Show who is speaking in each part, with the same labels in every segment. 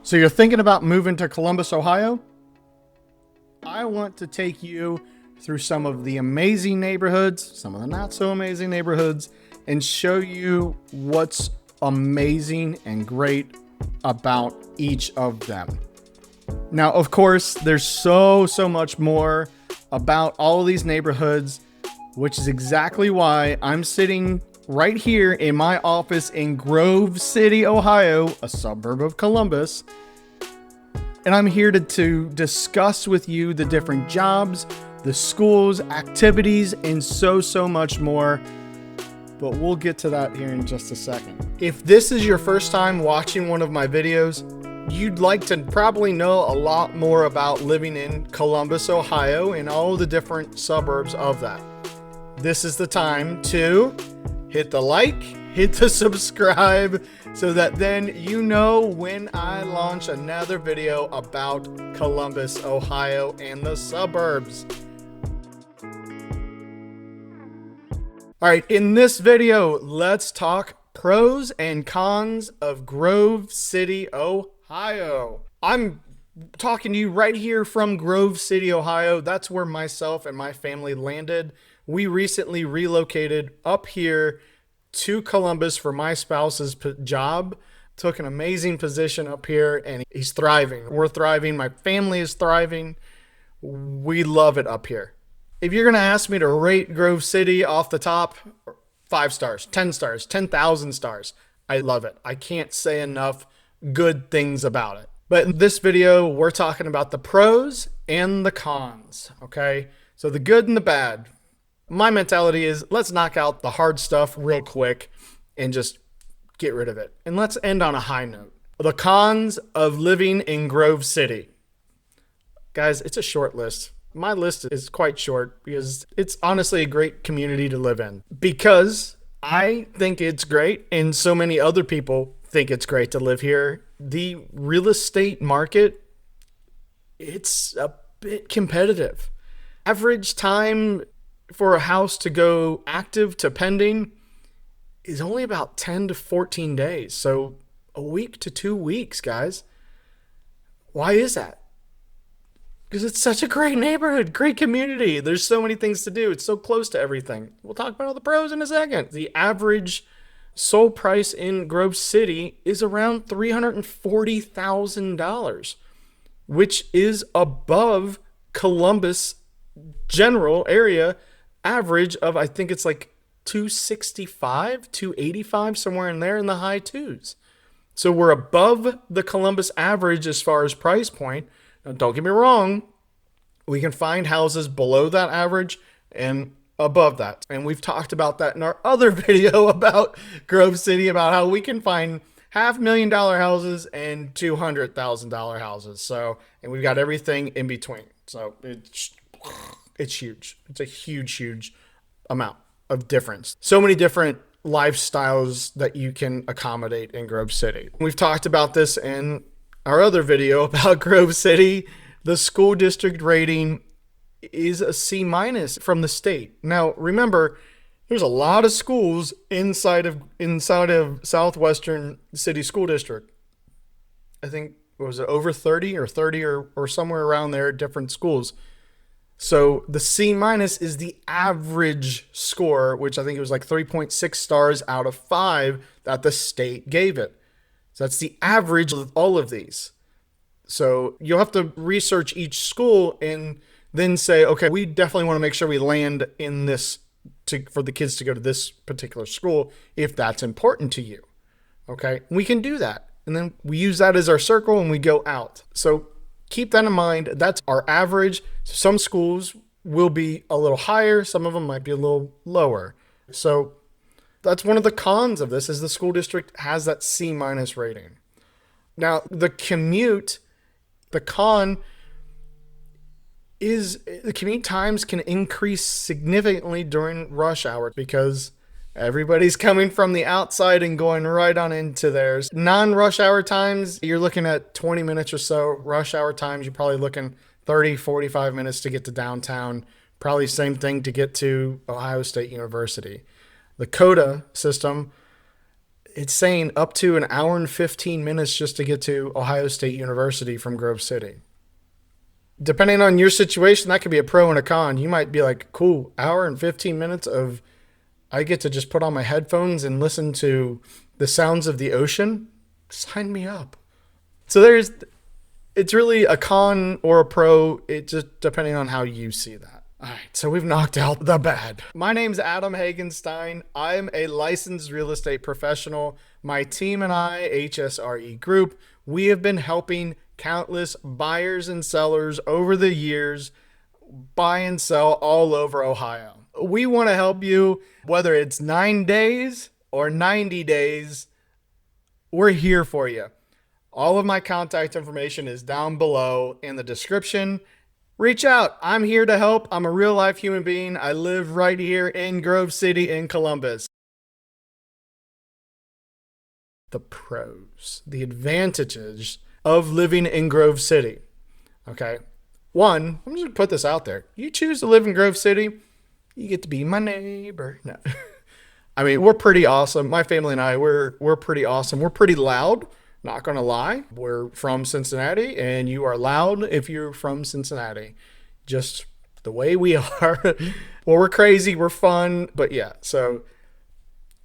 Speaker 1: So you're thinking about moving to Columbus, Ohio? I want to take you through some of the amazing neighborhoods, some of the not so amazing neighborhoods, and show you what's amazing and great about each of them. Now, of course, there's so much more about all of these neighborhoods, which is exactly why I'm sitting right here in my office in Grove City, Ohio, a suburb of Columbus. And I'm here to discuss with you the different jobs, the schools, activities, and so much more. But we'll get to that here in just a second. If this is your first time watching one of my videos, you'd like to probably know a lot more about living in Columbus, Ohio, and all the different suburbs of that. This is the time to hit the like, hit the subscribe, so that then you know when I launch another video about Columbus, Ohio, and the suburbs. All right, in this video, let's talk pros and cons of Grove City, Ohio. I'm talking to you right here from Grove City, Ohio. That's where myself and my family landed. We recently relocated up here to Columbus for my spouse's job. Took an amazing position up here, and he's thriving. We're thriving. My family is thriving. We love it up here. If you're going to ask me to rate Grove City off the top, 5 stars, 10 stars, 10,000 stars. I love it. I can't say enough good things about it. But in this video, we're talking about the pros and the cons, okay? So the good and the bad. My mentality is let's knock out the hard stuff real quick and just get rid of it. And let's end on a high note. The cons of living in Grove City. Guys, it's a short list. My list is quite short because it's honestly a great community to live in. Because I think it's great and so many other people think it's great to live here. The real estate market, it's a bit competitive. Average time for a house to go active to pending is only about 10 to 14 days. So a week to 2 weeks, guys. Why is that? Because it's such a great neighborhood, great community. There's so many things to do. It's so close to everything. We'll talk about all the pros in a second. The average sold price in Grove City is around $340,000, which is above Columbus general area average of, I think it's like 265, 285, somewhere in there in the high twos. So we're above the Columbus average as far as price point. Now, don't get me wrong, we can find houses below that average and above that. And we've talked about that in our other video about Grove City, about how we can find $500,000 houses and $200,000 houses. So, and we've got everything in between. So it's huge. It's a huge amount of difference. So many different lifestyles that you can accommodate in Grove City. We've talked about this in our other video about Grove City. The school district rating is a C- from the state. Now, remember, there's a lot of schools inside of Southwestern City School District. I think, was it over 30 or somewhere around there, different schools. So the C- is the average score, which I think it was like 3.6 stars out of 5 that the state gave it. So that's the average of all of these. So you'll have to research each school and then say, okay, we definitely want to make sure we land in this for the kids to go to this particular school if that's important to you. Okay, we can do that. And then we use that as our circle and we go out. So keep that in mind. That's our average. Some schools will be a little higher. Some of them might be a little lower. So that's one of the cons of this, is the school district has that C- rating. Now, the commute, the con is the commute times can increase significantly during rush hour because everybody's coming from the outside and going right on into theirs. Non-rush hour times, you're looking at 20 minutes or so. Rush hour times, you're probably looking 30, 45 minutes to get to downtown. Probably same thing to get to Ohio State University. The CODA system, It's saying up to an hour and 15 minutes just to get to Ohio State University from Grove City. Depending on your situation, that could be a pro and a con. You might be like, cool, hour and 15 minutes of, I get to just put on my headphones and listen to the sounds of the ocean. Sign me up. So it's really a con or a pro. It just depending on how you see that. All right, so we've knocked out the bad. My name's Adam Hagen-Stein. I'm a licensed real estate professional. My team and I, HSRE Group, we have been helping countless buyers and sellers over the years buy and sell all over Ohio. We want to help you, whether it's 9 days or 90 days, we're here for you. All of my contact information is down below in the description. Reach out. I'm here to help. I'm a real life human being. I live right here in Grove City in Columbus. The pros, the advantages of living in Grove City. Okay. One, I'm just going to put this out there. You choose to live in Grove City, you get to be my neighbor. No. I mean, we're pretty awesome. My family and I, we're pretty awesome. We're pretty loud. Not going to lie. We're from Cincinnati, and you are loud if you're from Cincinnati. Just the way we are. Well, we're crazy. We're fun. But yeah, so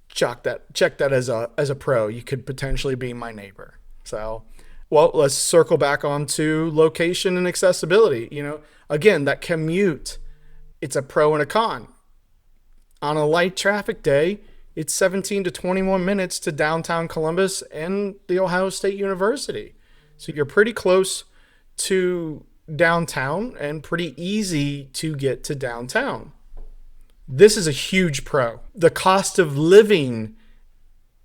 Speaker 1: check that as a pro. You could potentially be my neighbor. So, well, let's circle back onto location and accessibility. Again, that commute, it's a pro and a con. On a light traffic day, it's 17 to 21 minutes to downtown Columbus and the Ohio State University. So you're pretty close to downtown and pretty easy to get to downtown. This is a huge pro. The cost of living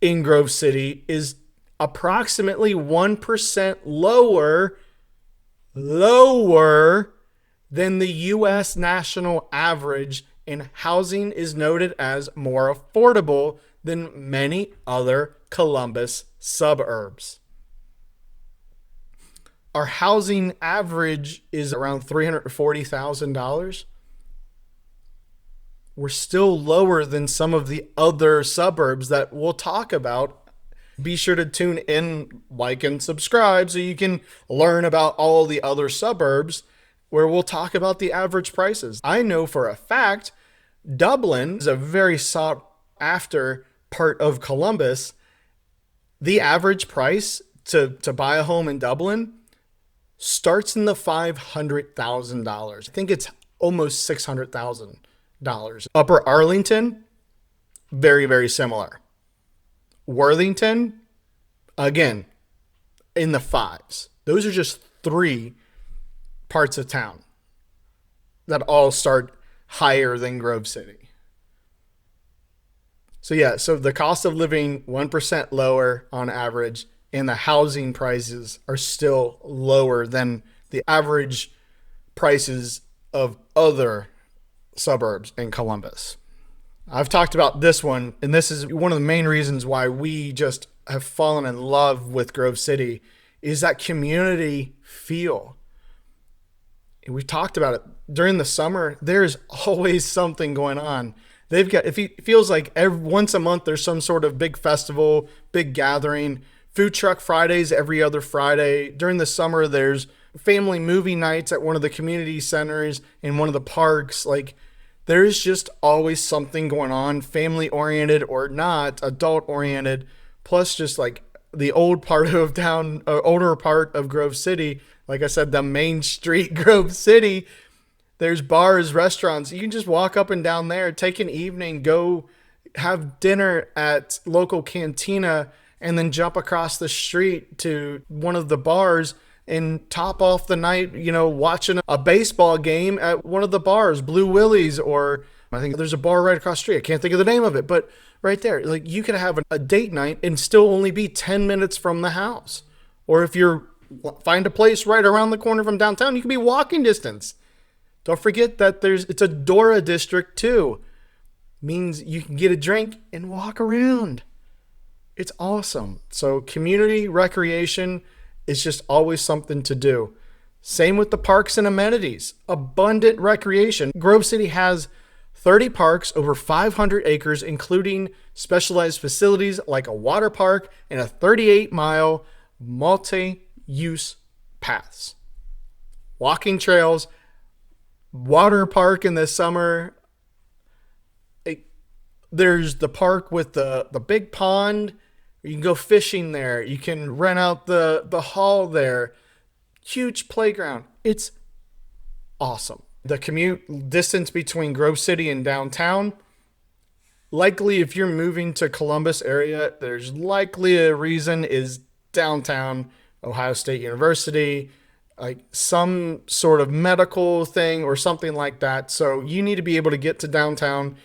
Speaker 1: in Grove City is approximately 1% lower than the U.S. national average, and housing is noted as more affordable than many other Columbus suburbs. Our housing average is around $340,000. We're still lower than some of the other suburbs that we'll talk about. Be sure to tune in, like, and subscribe so you can learn about all the other suburbs where we'll talk about the average prices. I know for a fact Dublin is a very sought after part of Columbus. The average price to buy a home in Dublin starts in the $500,000. I think it's almost $600,000. Upper Arlington, very, very similar. Worthington, again, in the fives. Those are just 3 parts of town that all start higher than Grove City. So yeah, so the cost of living 1% lower on average, and the housing prices are still lower than the average prices of other suburbs in Columbus. I've talked about this one, and this is one of the main reasons why we just have fallen in love with Grove City, is that community feel. We've talked about it during the summer. There's always something going on. It feels like once a month there's some sort of big festival, big gathering. Food truck Fridays every other Friday. During the summer there's family movie nights at one of the community centers in one of the parks. Like, there's just always something going on, family oriented or not, adult oriented. Plus, just like the older part of Grove City. Like I said, the main street, Grove City, there's bars, restaurants. You can just walk up and down there, take an evening, go have dinner at local cantina, and then jump across the street to one of the bars and top off the night, watching a baseball game at one of the bars, Blue Willie's, or I think there's a bar right across the street. I can't think of the name of it, but right there, like, you could have a date night and still only be 10 minutes from the house. Or if you're find a place right around the corner from downtown, you can be walking distance. Don't forget that it's a DORA District too. Means you can get a drink and walk around. It's awesome. So community recreation is just always something to do. Same with the parks and amenities. Abundant recreation. Grove City has 30 parks over 500 acres, including specialized facilities like a water park and a 38-mile multi-use paths. Walking trails, water park in the summer. There's the park with the big pond. You can go fishing there. You can rent out the hall there. Huge playground. It's awesome. The commute distance between Grove City and downtown, likely if you're moving to Columbus area, there's likely a reason is downtown, Ohio State University, like some sort of medical thing or something like that. So you need to be able to get to downtown,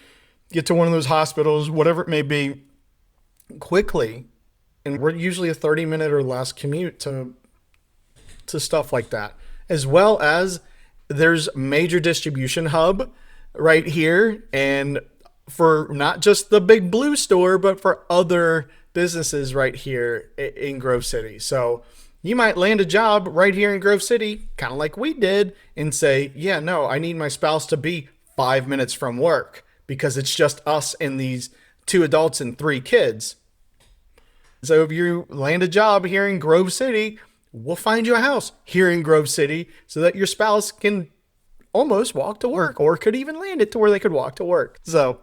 Speaker 1: get to one of those hospitals, whatever it may be, quickly. And we're usually a 30-minute or less commute to stuff like that. As well as there's major distribution hub right here, and for not just the Big Blue store, but for other businesses right here in Grove City. So you might land a job right here in Grove City, kind of like we did, and say, yeah, no, I need my spouse to be 5 minutes from work because it's just us and these 2 adults and 3 kids. So if you land a job here in Grove City, we'll find you a house here in Grove City so that your spouse can almost walk to work, or could even land it to where they could walk to work. So,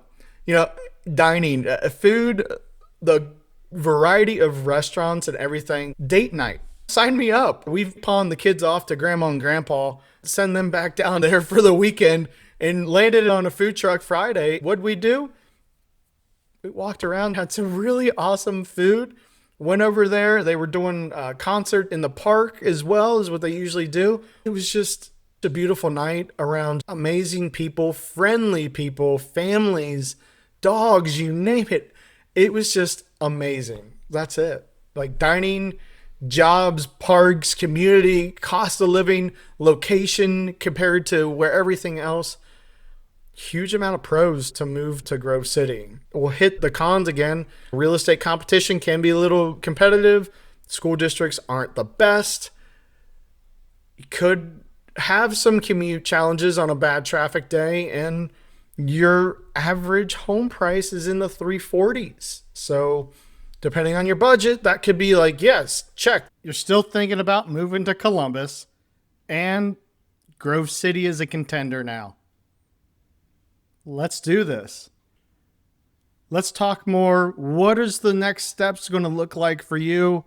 Speaker 1: dining, food, the variety of restaurants and everything, date night. Sign me up. We've pawned the kids off to grandma and grandpa, send them back down there for the weekend, and landed on a food truck Friday. What'd we do? We walked around, had some really awesome food. Went over there. They were doing a concert in the park as well as what they usually do. It was just a beautiful night around amazing people, friendly people, families, dogs, you name it. It was just amazing. That's it. Like dining, jobs, parks, community, cost of living, location compared to where everything else. Huge amount of pros to move to Grove City. We'll hit the cons again. Real estate competition can be a little competitive. School districts aren't the best. You could have some commute challenges on a bad traffic day, and your average home price is in the 340s. So depending on your budget, that could be like, yes, check. You're still thinking about moving to Columbus, and Grove City is a contender now. Let's do this. Let's talk more. What is the next steps going to look like for you?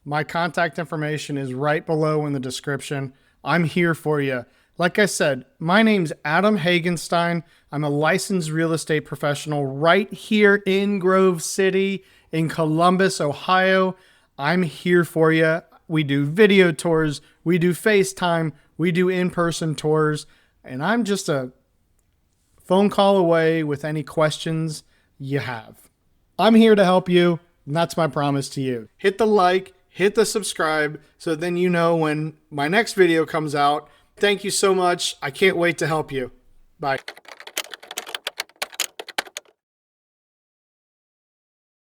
Speaker 1: My contact information is right below in the description. I'm here for you. Like I said, my name's Adam Hagen-Stein. I'm a licensed real estate professional right here in Grove City, in Columbus, Ohio. I'm here for you. We do video tours. We do FaceTime. We do in-person tours. And I'm just a phone call away with any questions you have. I'm here to help you, and that's my promise to you. Hit the like, hit the subscribe, so then you know when my next video comes out. Thank you so much. I can't wait to help you. Bye.